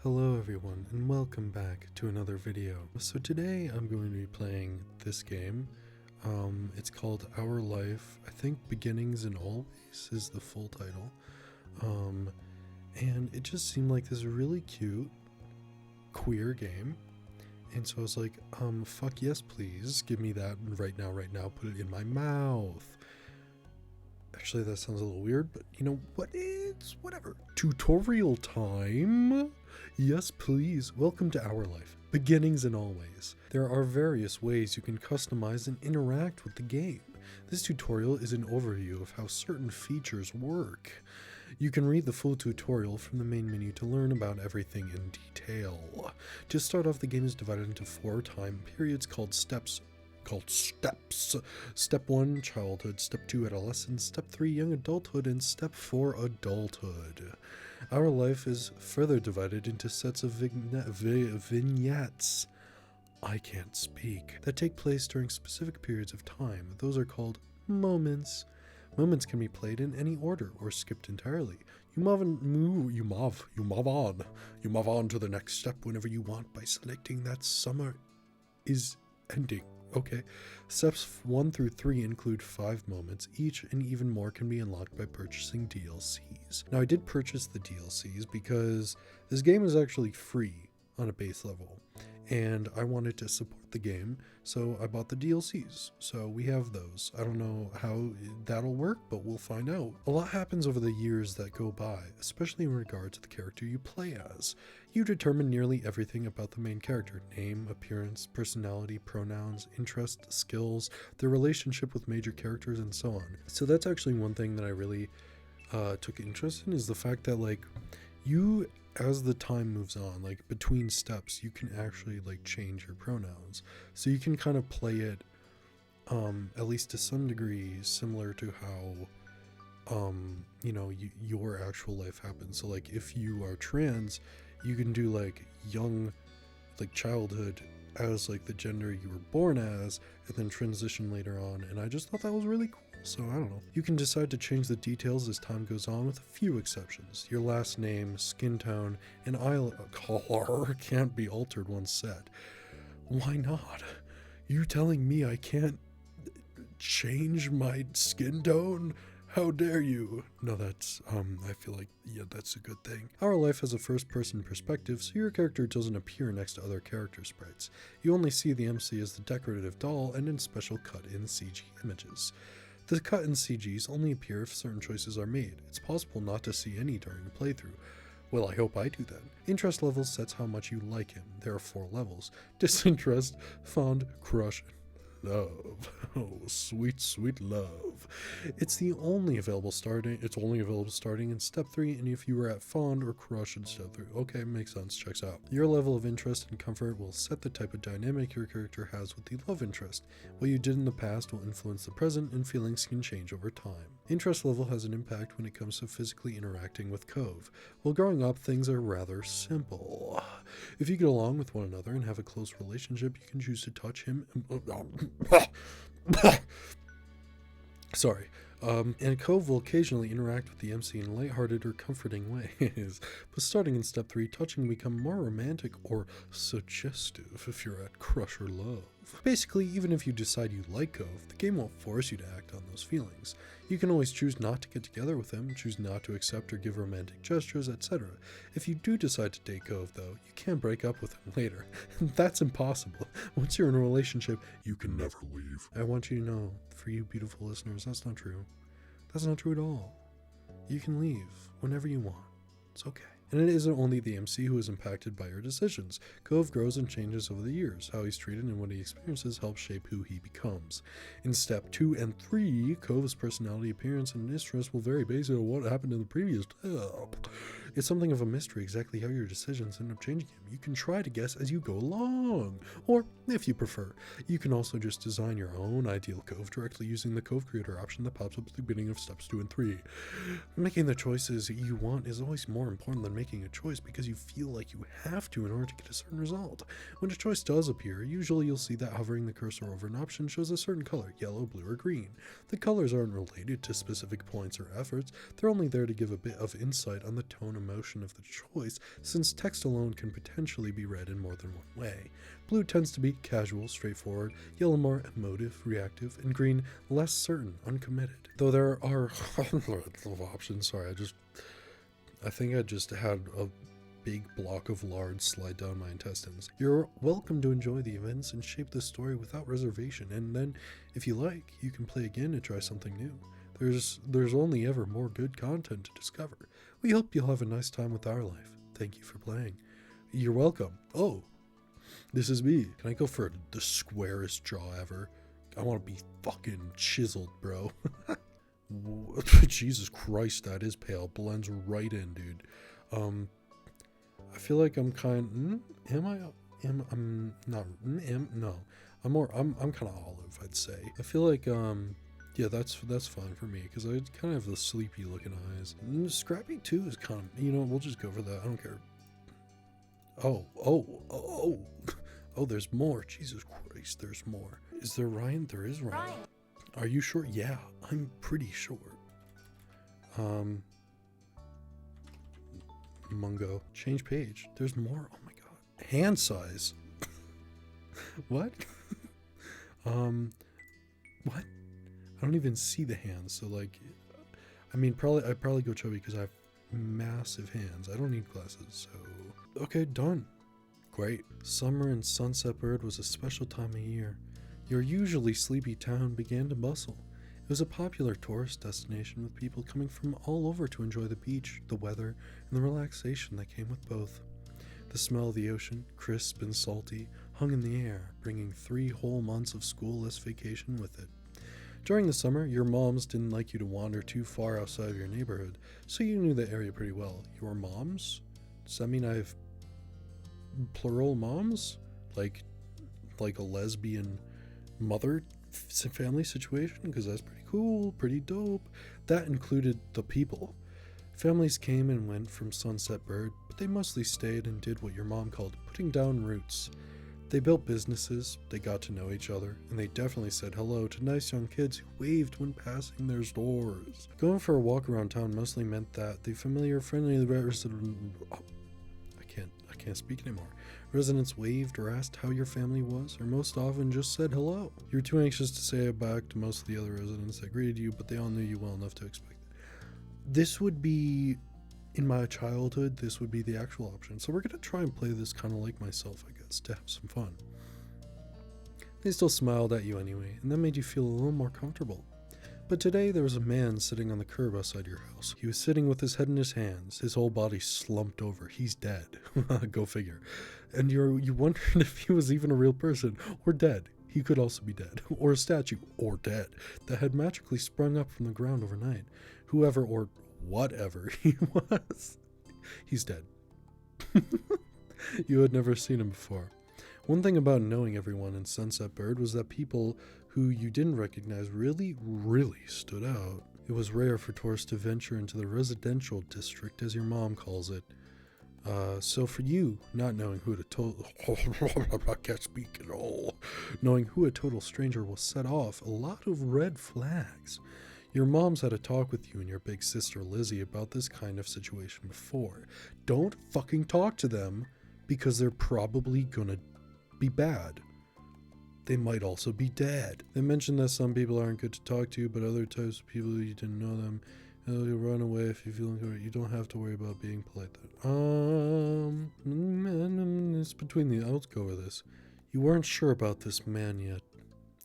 Hello everyone, and welcome back to another video. So today I'm going to be playing this game. It's called Our Life. I think Beginnings and Always is the full title. And it just seemed like this really cute, queer game. And so I was like, fuck yes please, give me that right now, put it in my mouth. Actually, that sounds a little weird, but you know what? It's whatever. Tutorial time? Yes, please. Welcome to Our Life. Beginnings and Always. There are various ways you can customize and interact with the game. This tutorial is an overview of how certain features work. You can read the full tutorial from the main menu to learn about everything in detail. To start off, the game is divided into 4 time periods called steps. Step 1, childhood. Step 2, adolescence. Step 3, young adulthood. And step 4, adulthood. Our life is further divided into sets of vignettes. I can't speak. That take place during specific periods of time. Those are called moments. Moments can be played in any order or skipped entirely. You move on to the next step whenever you want by selecting that summer is ending. Okay, steps 1 through 3 include 5 moments each, and even more can be unlocked by purchasing DLCs. Now, I did purchase the DLCs because this game is actually free on a base level, and I wanted to support the game, so I bought the DLCs. So we have those. I don't know how that'll work, but we'll find out. A lot happens over the years that go by, especially in regard to the character you play as. You determine nearly everything about the main character: name, appearance, personality, pronouns, interest, skills, their relationship with major characters, and so on. So that's actually one thing that I really took interest in, is the fact that like you, as the time moves on, like between steps, you can actually like change your pronouns. So you can kind of play it at least to some degree similar to how your actual life happens. So like if you are trans, you can do like young, like childhood as like the gender you were born as, and then transition later on. And I just thought that was really cool. So I don't know. You can decide to change the details as time goes on, with a few exceptions. Your last name, skin tone, and eye color can't be altered once set. Why not? You telling me I can't change my skin tone? How dare you? No, that's, I feel like, yeah, that's a good thing. Our Life has a first-person perspective, so your character doesn't appear next to other character sprites. You only see the MC as the decorative doll and in special cut-in CG images. The cut-in CGs only appear if certain choices are made. It's possible not to see any during the playthrough. Well, I hope I do that. Interest level sets how much you like him. There are 4 levels: disinterest, fond, crush, love. Oh, sweet, sweet love. It's only available starting in step 3, and if you were at fond or crush in step 3. Okay, makes sense, checks out. Your level of interest and comfort will set the type of dynamic your character has with the love interest. What you did in the past will influence the present, and feelings can change over time. Interest level has an impact when it comes to physically interacting with Cove. While growing up, things are rather simple. If you get along with one another and have a close relationship, you can choose to touch him. Sorry. And Cove will occasionally interact with the MC in lighthearted or comforting ways. But starting in step 3, touching will become more romantic or suggestive if you're at crush or love. Basically, even if you decide you like Cove, the game won't force you to act on those feelings. You can always choose not to get together with him, choose not to accept or give romantic gestures, etc. If you do decide to date Cove, though, you can't break up with him later. That's impossible. Once you're in a relationship, you can never leave. I want you to know, for you beautiful listeners, that's not true. That's not true at all. You can leave whenever you want. It's okay. And it isn't only the MC who is impacted by your decisions. Cove grows and changes over the years. How he's treated and what he experiences helps shape who he becomes. In step 2 and 3, Cove's personality, appearance, and interests will vary based on what happened in the previous step. It's something of a mystery exactly how your decisions end up changing him. You can try to guess as you go along. Or, if you prefer, you can also just design your own ideal Cove directly using the Cove Creator option that pops up at the beginning of steps 2 and 3. Making the choices you want is always more important than making a choice because you feel like you have to in order to get a certain result. When a choice does appear, usually you'll see that hovering the cursor over an option shows a certain color: yellow, blue, or green. The colors aren't related to specific points or efforts, they're only there to give a bit of insight on the tone emotion of the choice, since text alone can potentially be read in more than one way. Blue tends to be casual, straightforward, yellow more emotive, reactive, and green less certain, uncommitted. Though there are hundreds of options. Sorry, I think I just had a big block of lard slide down my intestines. You're welcome to enjoy the events and shape the story without reservation, and then, if you like, you can play again to try something new. There's only ever more good content to discover. We hope you'll have a nice time with our life. Thank you for playing. You're welcome. Oh, this is me. Can I go for the squarest jaw ever? I want to be fucking chiseled, bro. Jesus Christ, that is pale. Blends right in, dude. I feel like I'm kind. I'm kind of olive, I'd say. I feel like yeah, that's fine for me because I kind of have the sleepy looking eyes. Scrappy too is kind of, we'll just go for that. I don't care. Oh, there's more. Jesus Christ, there's more. Is there Ryan? There is Ryan. Are you sure? Yeah, I'm pretty sure. Mungo. Change page. There's more. Oh my god. Hand size. What? What? I don't even see the hands. So like, I'd probably go chubby because I have massive hands. I don't need glasses. So okay, done. Great. Summer in Sunset Bird was a special time of year. Your usually sleepy town began to bustle. It was a popular tourist destination with people coming from all over to enjoy the beach, the weather, and the relaxation that came with both. The smell of the ocean, crisp and salty, hung in the air, bringing 3 whole months of schoolless vacation with it. During the summer, your moms didn't like you to wander too far outside of your neighborhood, so you knew the area pretty well. Your moms? Does that mean I have plural moms? Like a lesbian mother family situation? Because that's pretty cool, pretty dope. That included the people. Families came and went from Sunset Bird, but they mostly stayed and did what your mom called putting down roots. They built businesses, they got to know each other, and they definitely said hello to nice young kids who waved when passing their stores. Going for a walk around town mostly meant that the familiar, friendly resident... I can't speak anymore. Residents waved or asked how your family was, or most often just said hello. You were too anxious to say it back to most of the other residents that greeted you, but they all knew you well enough to expect it. This would be, in my childhood, this would be the actual option. So we're going to try and play this kind of like myself, I guess, to have some fun. They still smiled at you anyway, and that made you feel a little more comfortable. But today there was a man sitting on the curb outside your house. He was sitting with his head in his hands, his whole body slumped over. He's dead. Go figure. And you wondered if he was even a real person, or dead. He could also be dead, or a statue, or dead, that had magically sprung up from the ground overnight. Whoever or whatever he was, he's dead. You had never seen him before. One thing about knowing everyone in Sunset Bird was that people who you didn't recognize really stood out. It was rare for tourists to venture into the residential district, as your mom calls it. So for you, not knowing who to I can't speak at all. Knowing who a total stranger will set off a lot of red flags. Your mom's had a talk with you and your big sister Lizzie about this kind of situation before. Don't fucking talk to them, because they're probably gonna be bad. They might also be dead. They mentioned that some people aren't good to talk to, but other types of people, you didn't know them. You'll run away if you feel hurt. You don't have to worry about being polite. It's between the... I'll go with this. You weren't sure about this man yet.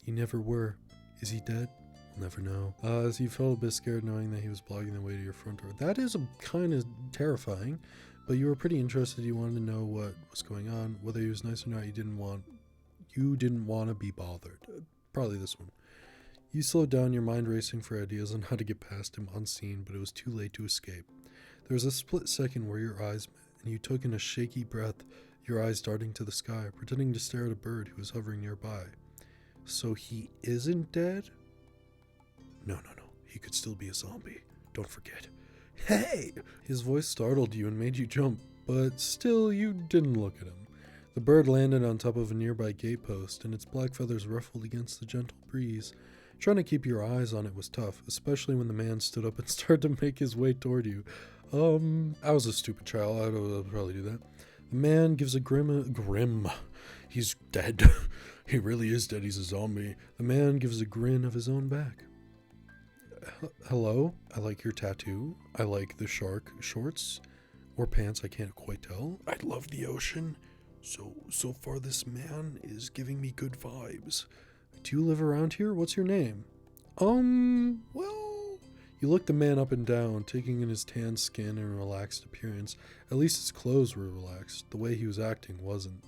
You never were. Is he dead? We'll never know. As you felt a bit scared knowing that he was blocking the way to your front door. That is kind of terrifying, but you were pretty interested. You wanted to know what was going on. Whether he was nice or not, you didn't want to be bothered. Probably this one. You slowed down, your mind racing for ideas on how to get past him unseen, but it was too late to escape. There was a split second where your eyes met, and you took in a shaky breath, your eyes darting to the sky, pretending to stare at a bird who was hovering nearby. So he isn't dead? No. He could still be a zombie. Don't forget. Hey! His voice startled you and made you jump, but still you didn't look at him. The bird landed on top of a nearby gatepost, and its black feathers ruffled against the gentle breeze. Trying to keep your eyes on it was tough, especially when the man stood up and started to make his way toward you. I was a stupid child. I'd probably do that. The man gives a grim. He's dead. He really is dead. He's a zombie. The man gives a grin of his own back. Hello? I like your tattoo. I like the shark shorts. Or pants, I can't quite tell. I love the ocean. So far this man is giving me good vibes. Do you live around here? What's your name? Well... You looked the man up and down, taking in his tan skin and relaxed appearance. At least his clothes were relaxed. The way he was acting wasn't.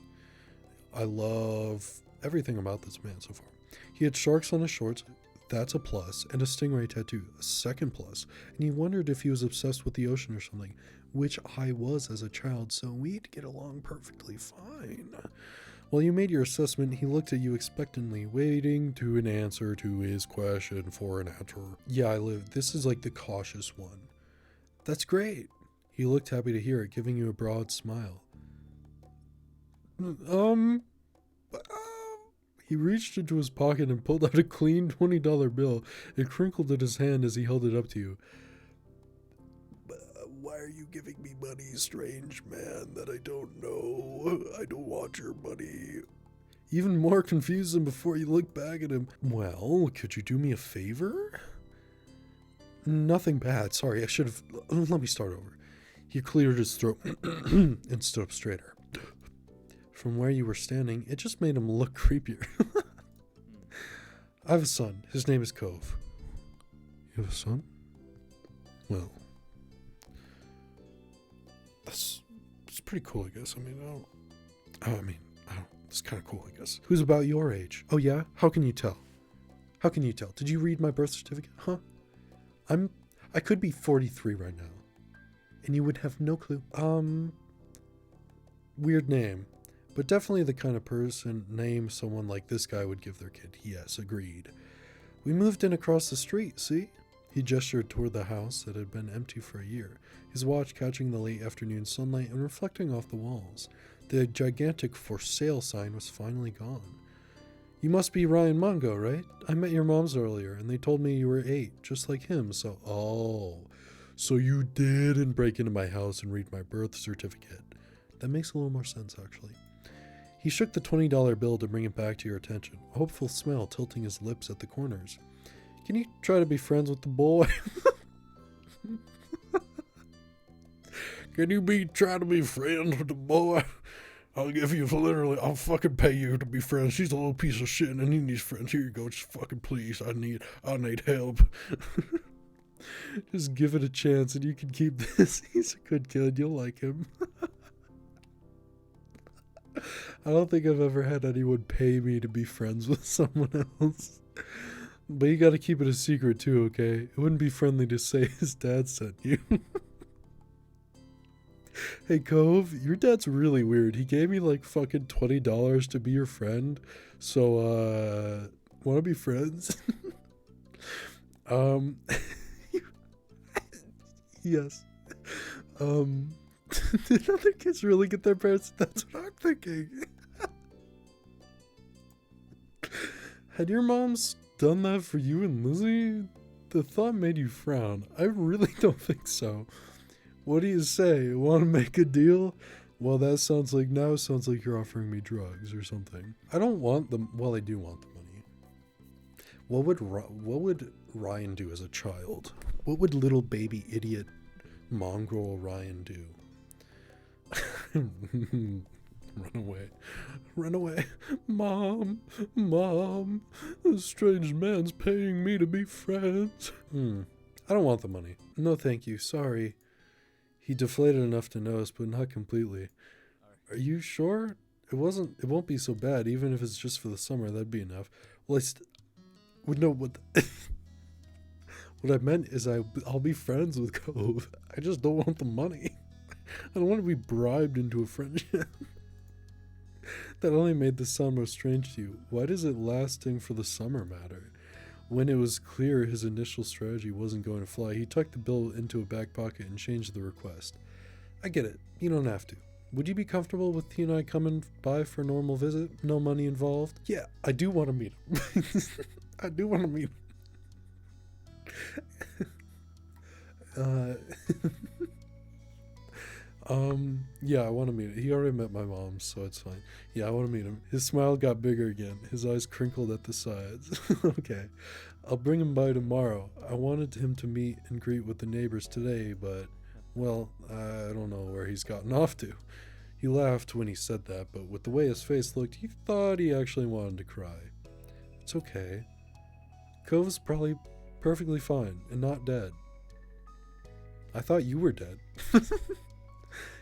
I love everything about this man so far. He had sharks on his shorts. That's a plus. And a stingray tattoo. A second plus. And he wondered if he was obsessed with the ocean or something. Which I was as a child, so we'd get along perfectly fine. While you made your assessment, he looked at you expectantly, waiting to an answer to his question for an answer. Yeah, I live. This is like the cautious one. That's great. He looked happy to hear it, giving you a broad smile. He reached into his pocket and pulled out a clean $20 bill. It crinkled in his hand as he held it up to you. Why are you giving me money, strange man that I don't know? I don't want your money. Even more confused than before, you looked back at him. Well, could you do me a favor? Nothing bad. Sorry, I should have... Let me start over. He cleared his throat and stood up straighter. From where you were standing, it just made him look creepier. I have a son. His name is Cove. You have a son? Well... It's pretty cool, I guess. I mean, it's kind of cool, I guess. Who's about your age? Oh, yeah? How can you tell? How can you tell? Did you read my birth certificate? Huh? I could be 43 right now. And you would have no clue. Weird name. But definitely the kind of name someone like this guy would give their kid. Yes, agreed. We moved in across the street, see? He gestured toward the house that had been empty for a year, his watch catching the late afternoon sunlight and reflecting off the walls. The gigantic for sale sign was finally gone. You must be Ryan Mongo, right? I met your moms earlier, and they told me you were 8, just like him, so... Oh, so you didn't break into my house and read my birth certificate. That makes a little more sense, actually. He shook the $20 bill to bring it back to your attention, a hopeful smile tilting his lips at the corners. Can you try to be friends with the boy? Can you try to be friends with the boy? I'll fucking pay you to be friends. He's a little piece of shit and he needs friends. Here you go, just fucking please. I need help. Just give it a chance and you can keep this. He's a good kid. You'll like him. I don't think I've ever had anyone pay me to be friends with someone else. But you gotta keep it a secret too, okay? It wouldn't be friendly to say his dad sent you. Hey, Cove, your dad's really weird. He gave me like fucking $20 to be your friend. So, wanna be friends? Yes. Did other kids really get their parents? That's what I'm thinking. Had your moms done that for you and Lizzie? The thought made you frown. I really don't think so. What do you say? Want to make a deal? Well, that sounds like you're offering me drugs or something. I don't want them. Well, I do want the money. What would Ryan do as a child? What would little baby idiot mongrel Ryan do? Run away. Mom, a strange man's paying me to be friends. I don't want the money. No, thank you. Sorry. He deflated enough to notice, but not completely. Are you sure? It won't be so bad, even if it's just for the summer. That'd be enough. Well, what I meant is I'll be friends with Cove. I just don't want the money. I don't want to be bribed into a friendship. That only made this sound more strange to you. Why does it lasting for the summer matter? When it was clear his initial strategy wasn't going to fly, he tucked the bill into a back pocket and changed the request. I get it. You don't have to. Would you be comfortable with he and I coming by for a normal visit? No money involved? Yeah, I do want to meet him. I do want to meet him. Yeah, I want to meet him. He already met my mom, so it's fine. Yeah, I want to meet him. His smile got bigger again. His eyes crinkled at the sides. Okay. I'll bring him by tomorrow. I wanted him to meet and greet with the neighbors today, but, well, I don't know where he's gotten off to. He laughed when he said that, but with the way his face looked, he thought he actually wanted to cry. It's okay. Cove's probably perfectly fine and not dead. I thought you were dead.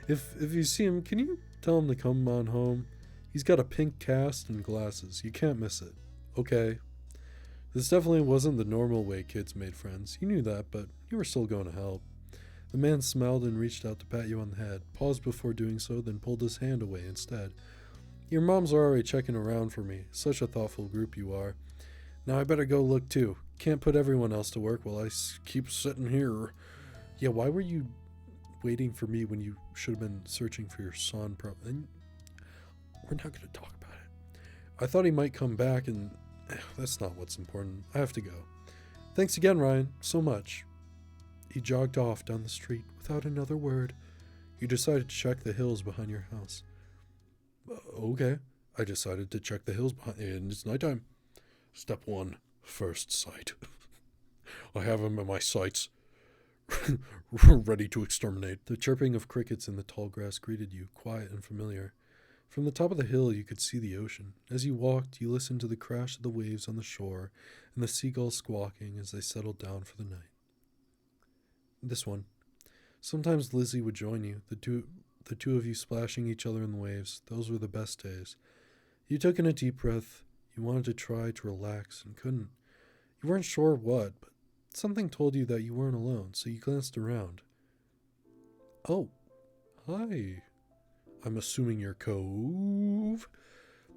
If you see him, can you tell him to come on home? He's got a pink cast and glasses. You can't miss it. Okay. This definitely wasn't the normal way kids made friends. You knew that, but you were still going to help. The man smiled and reached out to pat you on the head, paused before doing so, then pulled his hand away instead. Your mom's already checking around for me. Such a thoughtful group you are. Now I better go look too. Can't put everyone else to work while I keep sitting here. Yeah, why were you waiting for me when you should have been searching for your son? We're not going to talk about it. I thought he might come back and... that's not what's important. I have to go. Thanks again, Ryan. So much. He jogged off down the street without another word. You decided to check the hills behind your house. Okay. I decided to check the hills behind... and it's nighttime. Step 1. First sight. I have him in my sights. Ready to exterminate. The chirping of crickets in the tall grass greeted you, quiet and familiar. From the top of the hill you could see the ocean. As you walked, you listened to the crash of the waves on the shore and the seagulls squawking as they settled down for the night. This one. Sometimes Lizzie would join you, the two of you splashing each other in the waves. Those were the best days. You took in a deep breath. You wanted to try to relax and couldn't. You weren't sure what, but something told you that you weren't alone, so you glanced around. Oh, hi. I'm assuming you're Cove.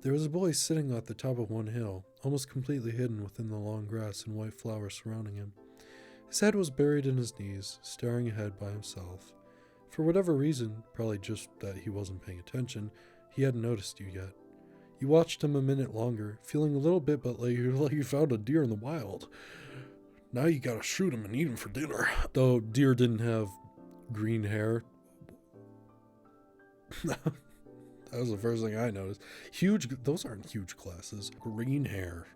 There was a boy sitting at the top of one hill, almost completely hidden within the long grass and white flowers surrounding him. His head was buried in his knees, staring ahead by himself. For whatever reason, probably just that he wasn't paying attention, he hadn't noticed you yet. You watched him a minute longer, feeling a little bit but like you found a deer in the wild. Now you gotta shoot him and eat him for dinner. Though deer didn't have green hair. That was the first thing I noticed. Those aren't huge glasses. Green hair.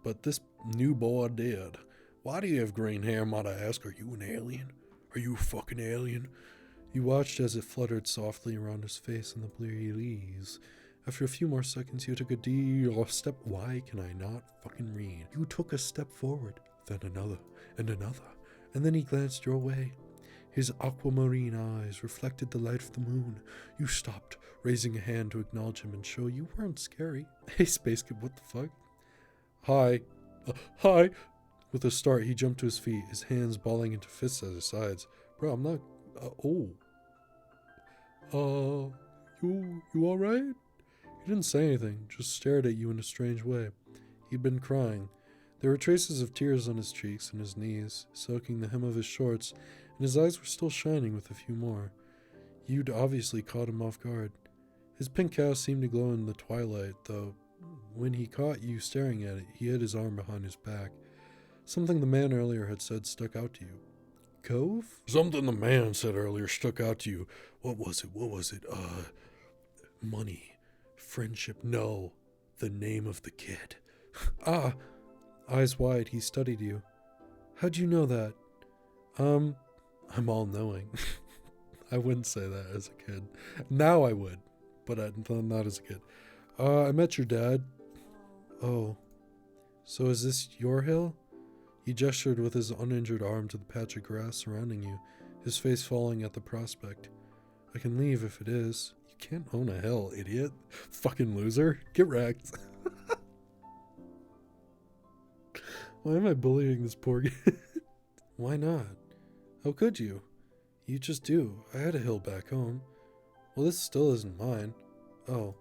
But this new boy did. Why do you have green hair, might I ask? Are you an alien? Are you a fucking alien? You watched as it fluttered softly around his face in the breeze. After a few more seconds, you took a deep step. Why can I not fucking read? You took a step forward, then another, and then he glanced your way. His aquamarine eyes reflected the light of the moon. You stopped, raising a hand to acknowledge him and show you weren't scary. Hey, Space Kid, what the fuck? Hi. Hi. With a start, he jumped to his feet, his hands balling into fists at his sides. Bro, I'm not... You alright? He didn't say anything, just stared at you in a strange way. He'd been crying. There were traces of tears on his cheeks and his knees, soaking the hem of his shorts, and his eyes were still shining with a few more. You'd obviously caught him off guard. His pink cast seemed to glow in the twilight, though when he caught you staring at it, he hid his arm behind his back. Something the man earlier had said stuck out to you. Cove? Something the man said earlier stuck out to you. What was it? Money. Friendship. No. The name of the kid. Ah. Eyes wide, he studied you. How'd you know that? I'm all-knowing. I wouldn't say that as a kid. Now I would, but not as a kid. I met your dad. Oh. So is this your hill? He gestured with his uninjured arm to the patch of grass surrounding you, his face falling at the prospect. I can leave if it is. You can't own a hill, idiot. Fucking loser. Get wrecked. Why am I bullying this poor kid? Why not? How could you? You just do. I had a hill back home. Well, this still isn't mine. Oh.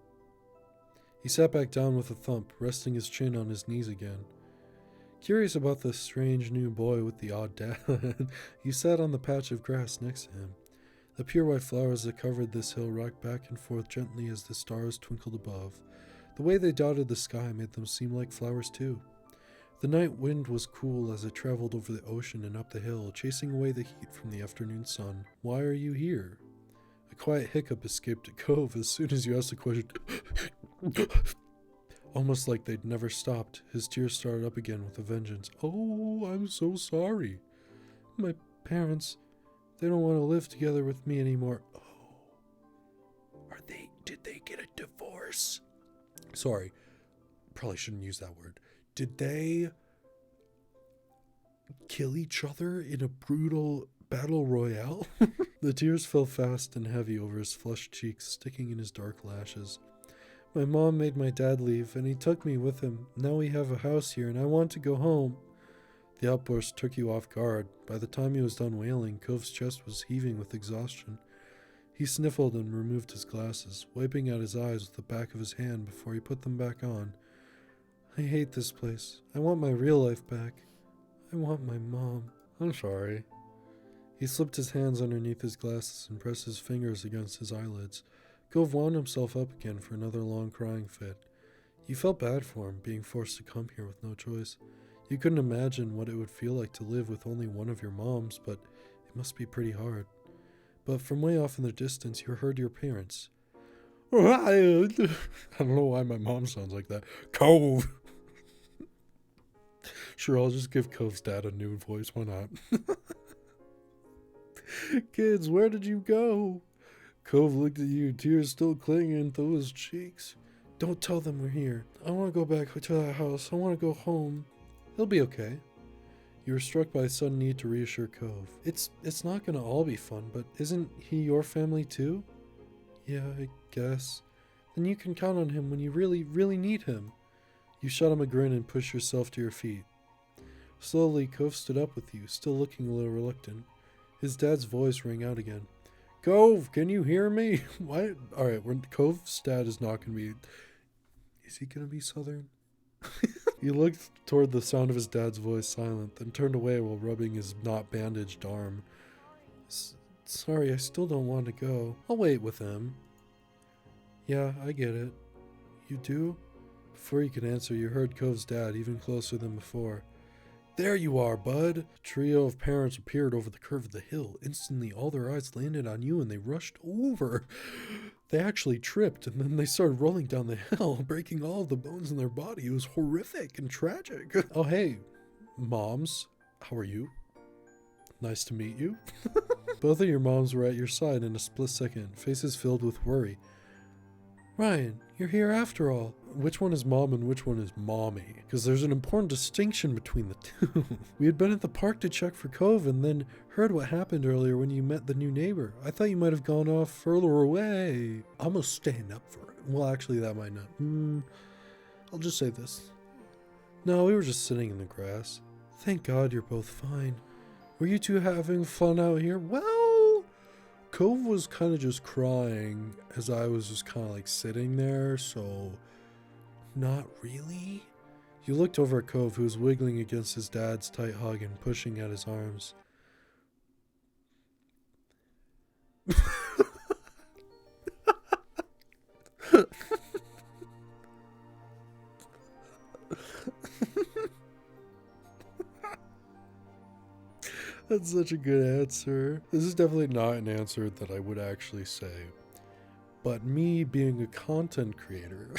He sat back down with a thump, resting his chin on his knees again. Curious about the strange new boy with the odd dad, you sat on the patch of grass next to him. The pure white flowers that covered this hill rocked back and forth gently as the stars twinkled above. The way they dotted the sky made them seem like flowers too. The night wind was cool as it traveled over the ocean and up the hill, chasing away the heat from the afternoon sun. Why are you here? A quiet hiccup escaped Cove as soon as you asked the question. Almost like they'd never stopped, his tears started up again with a vengeance. Oh, I'm so sorry. My parents, they don't want to live together with me anymore. Oh. Did they get a divorce? Sorry, probably shouldn't use that word. Did they kill each other in a brutal battle royale? The tears fell fast and heavy over his flushed cheeks, sticking in his dark lashes. My mom made my dad leave, and he took me with him. Now we have a house here, and I want to go home. The outburst took you off guard. By the time he was done wailing, Cove's chest was heaving with exhaustion. He sniffled and removed his glasses, wiping out his eyes with the back of his hand before he put them back on. I hate this place. I want my real life back. I want my mom. I'm sorry. He slipped his hands underneath his glasses and pressed his fingers against his eyelids. Cove wound himself up again for another long crying fit. You felt bad for him, being forced to come here with no choice. You couldn't imagine what it would feel like to live with only one of your moms, but it must be pretty hard. But from way off in the distance, you heard your parents. I don't know why my mom sounds like that. Cove! Sure, I'll just give Cove's dad a new voice. Why not? Kids, where did you go? Cove looked at you, tears still clinging to his cheeks. Don't tell them we're here. I want to go back to that house. I want to go home. He'll be okay. You were struck by a sudden need to reassure Cove. It's not gonna all be fun, but isn't he your family too? Yeah, I guess. Then you can count on him when you really, really need him. You shot him a grin and pushed yourself to your feet. Slowly, Cove stood up with you, still looking a little reluctant. His dad's voice rang out again. Cove, can you hear me? What? Alright, Cove's dad is not gonna be... Is he gonna be Southern? He looked toward the sound of his dad's voice, silent, then turned away while rubbing his not bandaged arm. Sorry, I still don't want to go. I'll wait with him. Yeah, I get it. You do? Before you could answer, you heard Cove's dad, even closer than before. There you are, bud! A trio of parents appeared over the curve of the hill. Instantly, all their eyes landed on you and they rushed over. They actually tripped, and then they started rolling down the hill, breaking all of the bones in their body. It was horrific and tragic. Oh, hey, moms. How are you? Nice to meet you. Both of your moms were at your side in a split second, faces filled with worry. Ryan, you're here after all. Which one is mom and which one is mommy? Because there's an important distinction between the two. We had been at the park to check for Cove and then heard what happened earlier when you met the new neighbor. I thought you might have gone off further away. I'm gonna stand up for it. Well, actually, that might not. I'll just say this. No, we were just sitting in the grass. Thank God you're both fine. Were you two having fun out here? Well, Cove was kind of just crying as I was just kind of like sitting there, so not really. You looked over at Cove, who was wiggling against his dad's tight hug and pushing at his arms. That's such a good answer. This is definitely not an answer that I would actually say. But me being a content creator,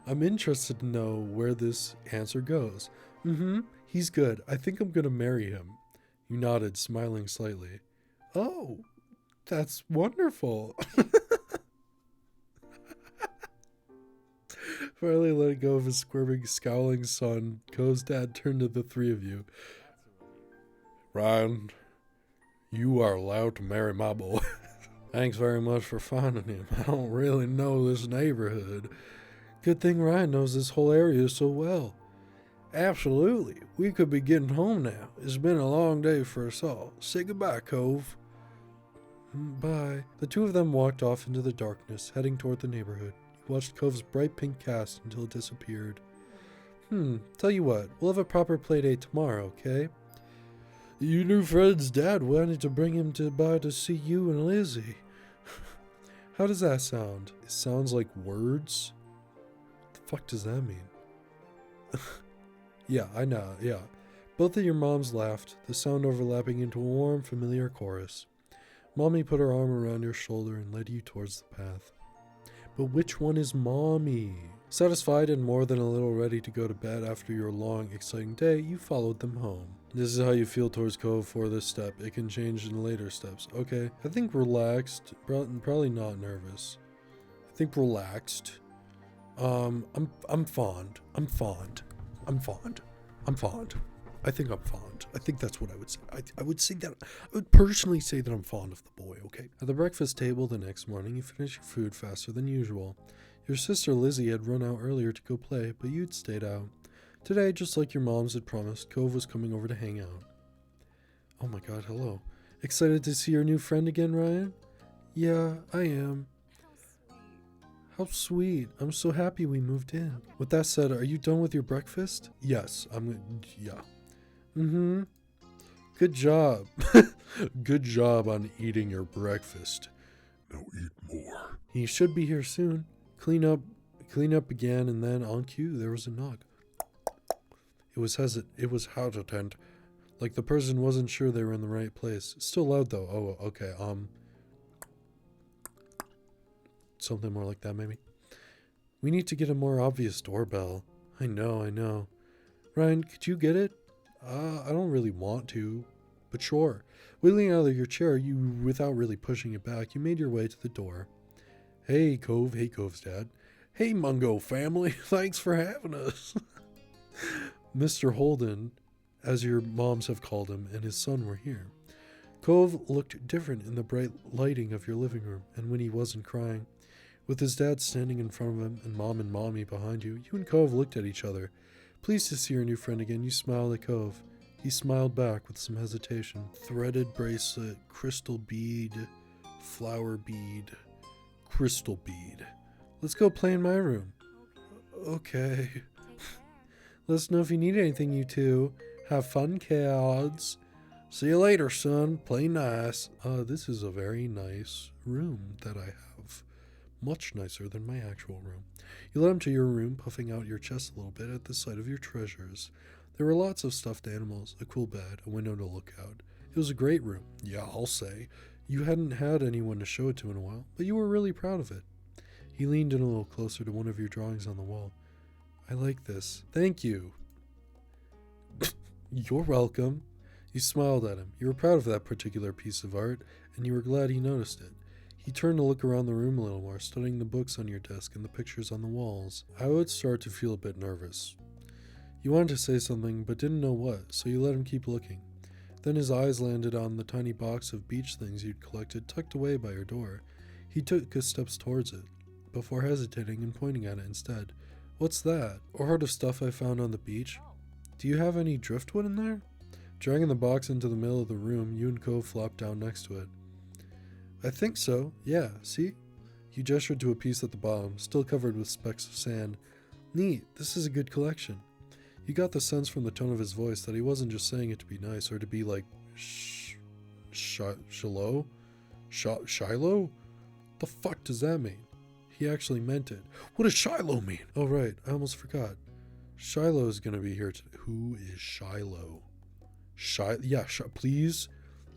I'm interested to know where this answer goes. He's good. I think I'm gonna marry him. You nodded, smiling slightly. Oh, that's wonderful. Finally letting go of his squirming, scowling son, Cove's dad turned to the three of you. Ryan, you are allowed to marry my boy. Thanks very much for finding him. I don't really know this neighborhood. Good thing Ryan knows this whole area so well. Absolutely. We could be getting home now. It's been a long day for us all. Say goodbye, Cove. Bye. The two of them walked off into the darkness, heading toward the neighborhood. You watched Cove's bright pink cast until it disappeared. Tell you what, we'll have a proper play date tomorrow, okay? You knew Fred's dad wanted to bring him by to see you and Lizzie. How does that sound? It sounds like words? What the fuck does that mean? Yeah, I know, yeah. Both of your moms laughed, the sound overlapping into a warm, familiar chorus. Mommy put her arm around your shoulder and led you towards the path. But which one is Mommy? Satisfied and more than a little ready to go to bed after your long, exciting day, you followed them home. This is how you feel towards Cove for this step. It can change in later steps. Okay, I think relaxed, probably not nervous. I think relaxed. I'm fond. I'm fond. I'm fond. I'm fond. I think I'm fond. I think that's what I would say. I would say that, I would personally say that I'm fond of the boy, okay? At the breakfast table the next morning, you finished your food faster than usual. Your sister Lizzie had run out earlier to go play, but you'd stayed out. Today, just like your moms had promised, Cove was coming over to hang out. Oh my god, hello. Excited to see your new friend again, Ryan? Yeah, I am. How sweet. I'm so happy we moved in. With that said, are you done with your breakfast? Yes, yeah. Mm-hmm. Good job. Good job on eating your breakfast. Now eat more. He should be here soon. Clean up again, and then on cue, there was a knock. It was hesitant, like the person wasn't sure they were in the right place. Still loud though. Oh, okay. Something more like that maybe. We need to get a more obvious doorbell. I know. Ryan, could you get it? I don't really want to, but sure. Wheeling out of your chair, without really pushing it back, you made your way to the door. Hey, Cove. Hey, Cove's dad. Hey, Mungo family. Thanks for having us. Mr. Holden, as your moms have called him, and his son were here. Cove looked different in the bright lighting of your living room, and when he wasn't crying. With his dad standing in front of him and Mom and Mommy behind you, you and Cove looked at each other. Pleased to see your new friend again, you smiled at Cove. He smiled back with some hesitation. Threaded bracelet, crystal bead, flower bead, crystal bead. Let's go play in my room. Okay. Let us know if you need anything, you two. Have fun, kids. See you later, son. Play nice. This is a very nice room that I have. Much nicer than my actual room. You led him to your room, puffing out your chest a little bit at the sight of your treasures. There were lots of stuffed animals, a cool bed, a window to look out. It was a great room, yeah, I'll say. You hadn't had anyone to show it to in a while, but you were really proud of it. He leaned in a little closer to one of your drawings on the wall. I like this. Thank you. You're welcome. You smiled at him. You were proud of that particular piece of art, and you were glad he noticed it. He turned to look around the room a little more, studying the books on your desk and the pictures on the walls. I would start to feel a bit nervous. You wanted to say something, but didn't know what, so you let him keep looking. Then his eyes landed on the tiny box of beach things you'd collected tucked away by your door. He took a steps towards it, before hesitating and pointing at it instead. What's that? Or heard of stuff I found on the beach? Do you have any driftwood in there? Dragging the box into the middle of the room, you and Cove flopped down next to it. I think so. Yeah, see? You gestured to a piece at the bottom, still covered with specks of sand. Neat. This is a good collection. You got the sense from the tone of his voice that he wasn't just saying it to be nice or to be like, Shiloh? Shiloh? The fuck does that mean? He actually meant it. What does Shiloh mean? Oh, right. I almost forgot. Shiloh is going to be here today. Who is Shiloh? Please?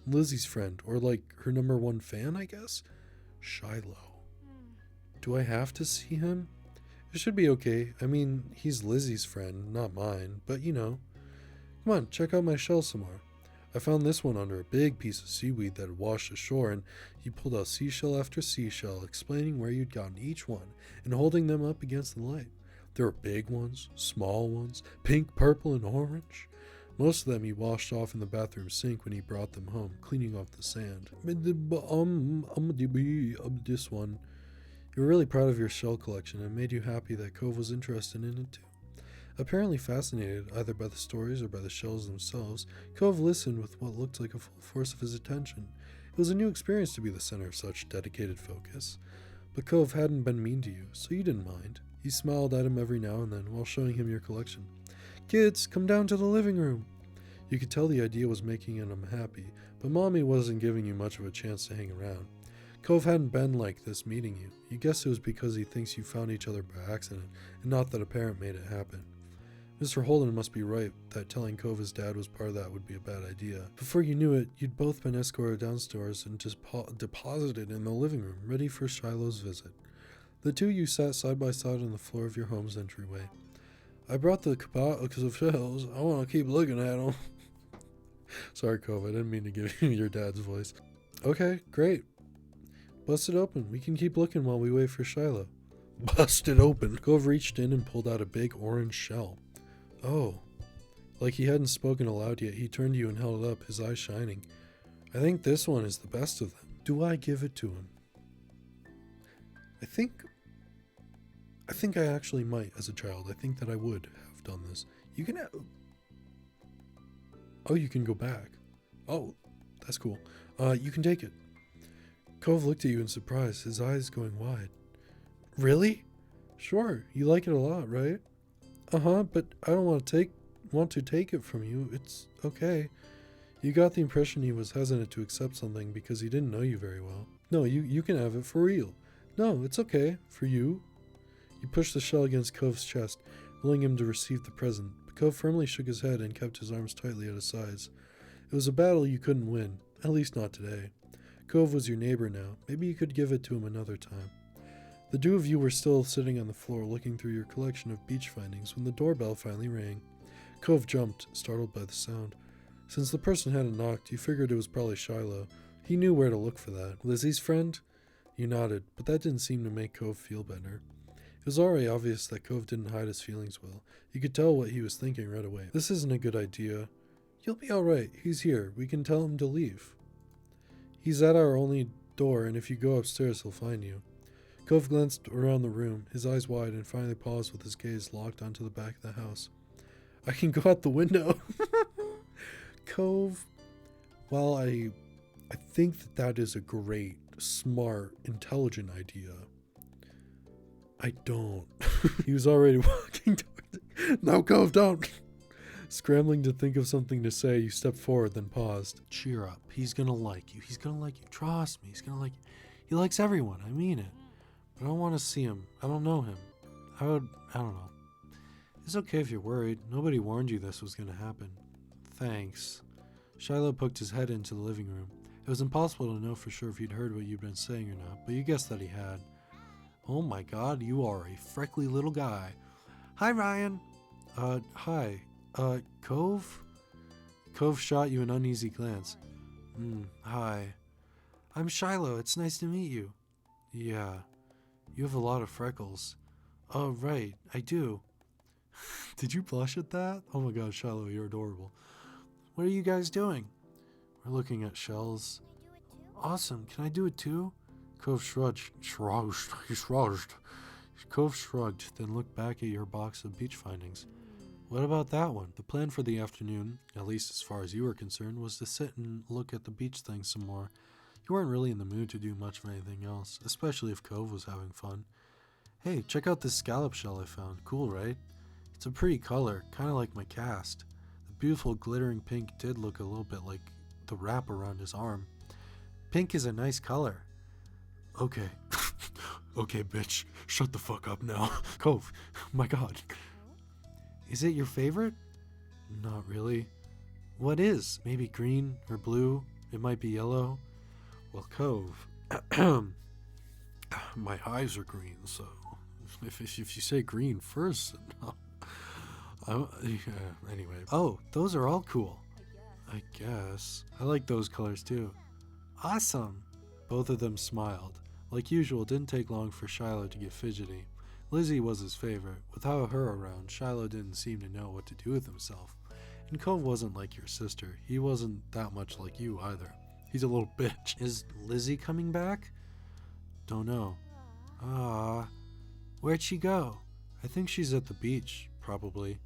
Lizzie's friend, or like her #1 fan, I guess? Shiloh. Do I have to see him? It should be okay. I mean, he's Lizzie's friend, not mine, but you know. Come on, check out my shell some more. I found this one under a big piece of seaweed that had washed ashore, and he pulled out seashell after seashell, explaining where you'd gotten each one, and holding them up against the light. There were big ones, small ones, pink, purple, and orange. Most of them he washed off in the bathroom sink when he brought them home, cleaning off the sand. This one. You were really proud of your shell collection, and it made you happy that Cove was interested in it too. Apparently fascinated either by the stories or by the shells themselves, Cove listened with what looked like a full force of his attention. It was a new experience to be the center of such dedicated focus. But Cove hadn't been mean to you, so you didn't mind. You smiled at him every now and then while showing him your collection. Kids, come down to the living room. You could tell the idea was making him happy, but Mommy wasn't giving you much of a chance to hang around. Cove hadn't been like this meeting you. You guessed it was because he thinks you found each other by accident, and not that a parent made it happen. Mr. Holden must be right that telling Cove his dad was part of that would be a bad idea. Before you knew it, you'd both been escorted downstairs and just deposited in the living room, ready for Shiloh's visit. The two of you sat side by side on the floor of your home's entryway. I brought the box of shells. I want to keep looking at them. Sorry, Cove, I didn't mean to give you your dad's voice. Okay, great. Bust it open. We can keep looking while we wait for Shiloh. Bust it open. Cove reached in and pulled out a big orange shell. Oh. Like he hadn't spoken aloud yet, he turned to you and held it up, his eyes shining. I think this one is the best of them. Do I give it to him? I think I actually might as a child. I think that I would have done this. You can have... Oh, you can go back. Oh, that's cool. You can take it. Cove looked at you in surprise, his eyes going wide. Really? Sure, you like it a lot, right? Uh-huh, but I don't want to take it from you. It's okay. You got the impression he was hesitant to accept something because he didn't know you very well. No, you can have it for real. No, it's okay. For you. You pushed the shell against Cove's chest, willing him to receive the present, but Cove firmly shook his head and kept his arms tightly at his sides. It was a battle you couldn't win, at least not today. Cove was your neighbor now. Maybe you could give it to him another time. The two of you were still sitting on the floor looking through your collection of beach findings when the doorbell finally rang. Cove jumped, startled by the sound. Since the person hadn't knocked, you figured it was probably Shiloh. He knew where to look for that. Lizzie's friend? You nodded, but that didn't seem to make Cove feel better. It was already obvious that Cove didn't hide his feelings well. You could tell what he was thinking right away. This isn't a good idea. You'll be alright. He's here. We can tell him to leave. He's at our only door, and if you go upstairs, he'll find you. Cove glanced around the room, his eyes wide, and finally paused with his gaze locked onto the back of the house. I can go out the window. Cove, while I think that is a great, smart, intelligent idea, I don't. He was already walking towards it. No, Cove, don't. Scrambling to think of something to say, you stepped forward, then paused. Cheer up. He's gonna like you. He's gonna like you. Trust me. He's gonna like you. He likes everyone. I mean it. But I don't want to see him. I don't know him. I don't know. It's okay if you're worried. Nobody warned you this was gonna happen. Thanks. Shiloh poked his head into the living room. It was impossible to know for sure if he'd heard what you'd been saying or not, but you guessed that he had. Oh my god, you are a freckly little guy. Hi, Ryan. Hi. Cove? Cove shot you an uneasy glance. Hi. I'm Shiloh. It's nice to meet you. Yeah. You have a lot of freckles. Oh, right. I do. Did you blush at that? Oh my god, Shiloh, you're adorable. What are you guys doing? We're looking at shells. Awesome. Can I do it too? Cove shrugged. Cove shrugged, then looked back at your box of beach findings. What about that one? The plan for the afternoon, at least as far as you were concerned, was to sit and look at the beach thing some more. You weren't really in the mood to do much of anything else, especially if Cove was having fun. Hey, check out this scallop shell I found. Cool, right? It's a pretty color, kind of like my cast. The beautiful glittering pink did look a little bit like the wrap around his arm. Pink is a nice color. Okay. Okay, bitch. Shut the fuck up now. Cove. My god. Is it your favorite? Not really. What is? Maybe green or blue? It might be yellow. Well, Cove. My eyes are green, so if you say green first, anyway. Oh, those are all cool. I guess. I like those colors too. Awesome. Both of them smiled. Like usual, it didn't take long for Shiloh to get fidgety. Lizzie was his favorite. Without her around, Shiloh didn't seem to know what to do with himself. And Cove wasn't like your sister. He wasn't that much like you either. He's a little bitch. Is Lizzie coming back? Don't know. Where'd she go? I think she's at the beach, probably.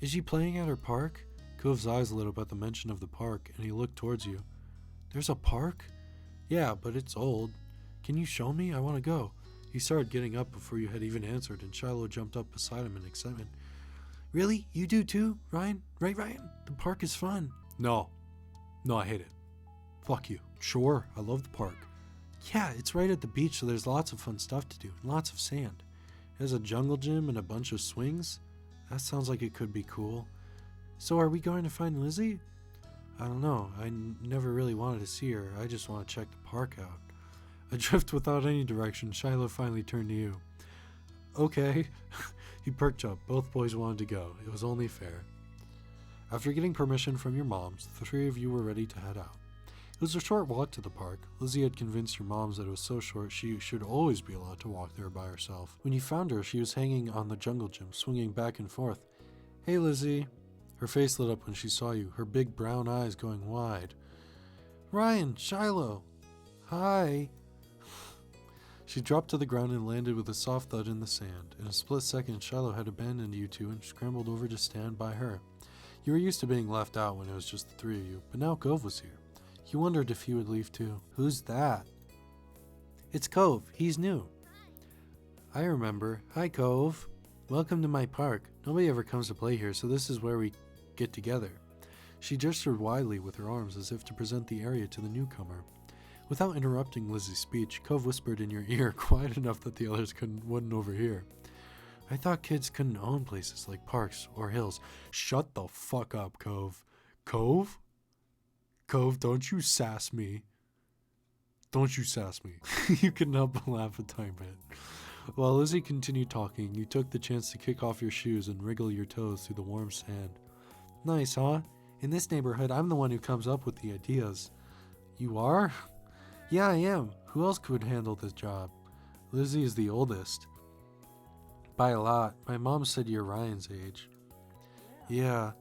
Is she playing at her park? Cove's eyes lit up at the mention of the park, and he looked towards you. There's a park? Yeah, but it's old. Can you show me? I want to go. He started getting up before you had even answered, and Shiloh jumped up beside him in excitement. Really? You do too, Ryan? Right, Ryan? The park is fun. No, I hate it. Fuck you. Sure, I love the park. Yeah, it's right at the beach, so there's lots of fun stuff to do, and lots of sand. It has a jungle gym and a bunch of swings. That sounds like it could be cool. So are we going to find Lizzie? I don't know. I never really wanted to see her. I just want to check the park out. Adrift without any direction, Shiloh finally turned to you. Okay. He perked up. Both boys wanted to go. It was only fair. After getting permission from your moms, the three of you were ready to head out. It was a short walk to the park. Lizzie had convinced your moms that it was so short she should always be allowed to walk there by herself. When you found her, she was hanging on the jungle gym, swinging back and forth. Hey, Lizzie. Her face lit up when she saw you, her big brown eyes going wide. Ryan, Shiloh. Hi. She dropped to the ground and landed with a soft thud in the sand. In a split second, Shiloh had abandoned you two and scrambled over to stand by her. You were used to being left out when it was just the three of you, but now Cove was here. You wondered if he would leave too. Who's that? It's Cove. He's new. I remember. Hi, Cove. Welcome to my park. Nobody ever comes to play here, so this is where we get together. She gestured widely with her arms as if to present the area to the newcomer. Without interrupting Lizzie's speech, Cove whispered in your ear, quiet enough that the others wouldn't overhear. I thought kids couldn't own places like parks or hills. Shut the fuck up, Cove. Cove? Cove, don't you sass me. Don't you sass me. You couldn't help but laugh a tiny bit. While Lizzie continued talking, you took the chance to kick off your shoes and wriggle your toes through the warm sand. Nice, huh? In this neighborhood, I'm the one who comes up with the ideas. You are? Yeah, I am. Who else could handle this job? Lizzie is the oldest. By a lot. My mom said you're Ryan's age. Yeah,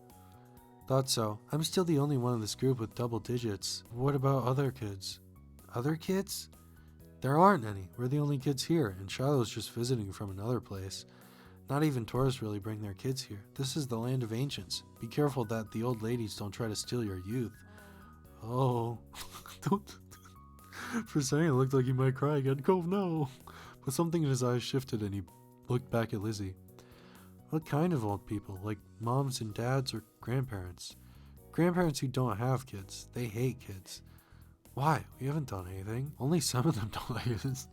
thought so. I'm still the only one in this group with double digits. What about other kids? Other kids? There aren't any. We're the only kids here, and Shiloh's just visiting from another place. Not even tourists really bring their kids here. This is the land of ancients. Be careful that the old ladies don't try to steal your youth. Oh. Don't. For a second, it looked like he might cry again. Cove, no. But something in his eyes shifted, and he looked back at Lizzie. What kind of old people? Like moms and dads or grandparents? Grandparents who don't have kids. They hate kids. Why? We haven't done anything. Only some of them don't like it.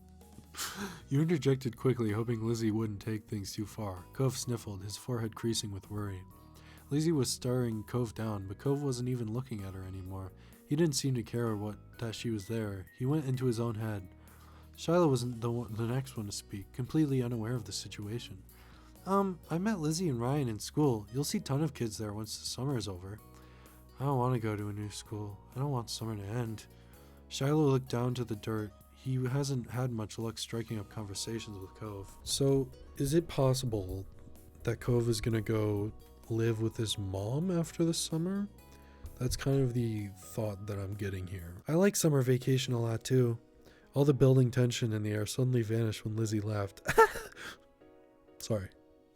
You interjected quickly, hoping Lizzie wouldn't take things too far. Cove sniffled, his forehead creasing with worry. Lizzie was staring Cove down, but Cove wasn't even looking at her anymore. He didn't seem to care that she was there. He went into his own head. Shiloh wasn't the next one to speak, completely unaware of the situation. I met Lizzie and Ryan in school. You'll see a ton of kids there once the summer is over. I don't want to go to a new school. I don't want summer to end. Shiloh looked down to the dirt. He hasn't had much luck striking up conversations with Cove. So, is it possible that Cove is going to go live with his mom after the summer? That's kind of the thought that I'm getting here. I like summer vacation a lot too. All the building tension in the air suddenly vanished when Lizzie laughed. Sorry.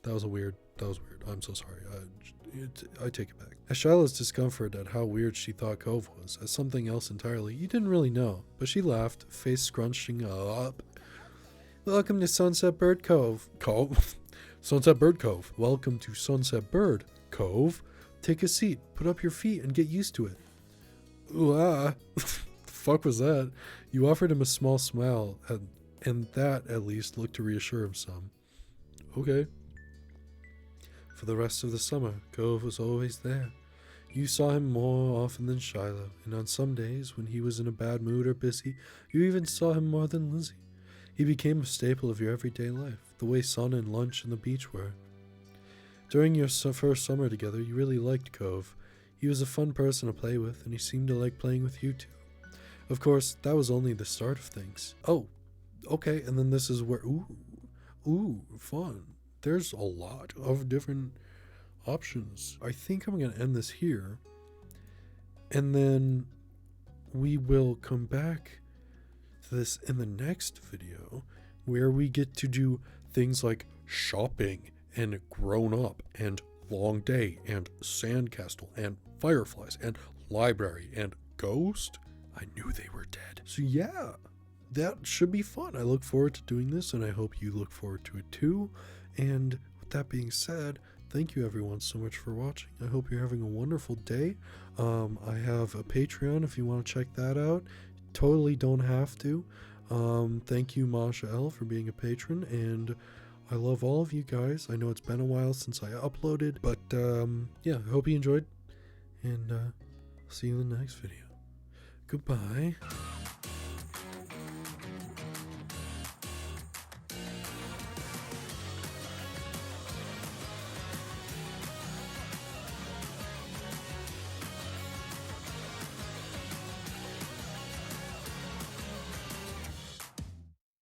That was weird. I'm so sorry. I take it back. As Shiloh's discomfort at how weird she thought Cove was, as something else entirely, you didn't really know. But she laughed, face scrunching up. Welcome to Sunset Bird Cove. Sunset Bird Cove. Welcome to Sunset Bird Cove. Take a seat, put up your feet, and get used to it. Ooh, ah. The fuck was that? You offered him a small smile, and that, at least, looked to reassure him some. Okay. For the rest of the summer, Cove was always there. You saw him more often than Shiloh, and on some days, when he was in a bad mood or busy, you even saw him more than Lizzie. He became a staple of your everyday life, the way sun and lunch and the beach were. During your first summer together, you really liked Cove. He was a fun person to play with, and he seemed to like playing with you too. Of course, that was only the start of things. Oh, okay, and then this is where, ooh, fun. There's a lot of different options. I think I'm going to end this here, and then we will come back to this in the next video, where we get to do things like shopping, and grown up, and long day, and sandcastle, and fireflies, and library, and ghost. I knew they were dead. So yeah, that should be fun. I look forward to doing this, and I hope you look forward to it too. And with that being said, thank you everyone so much for watching. I hope you're having a wonderful day. I have a Patreon if you want to check that out. Totally don't have to. Thank you, Masha L, for being a patron, and I love all of you guys. I know it's been a while since I uploaded, but yeah, I hope you enjoyed, and see you in the next video. Goodbye.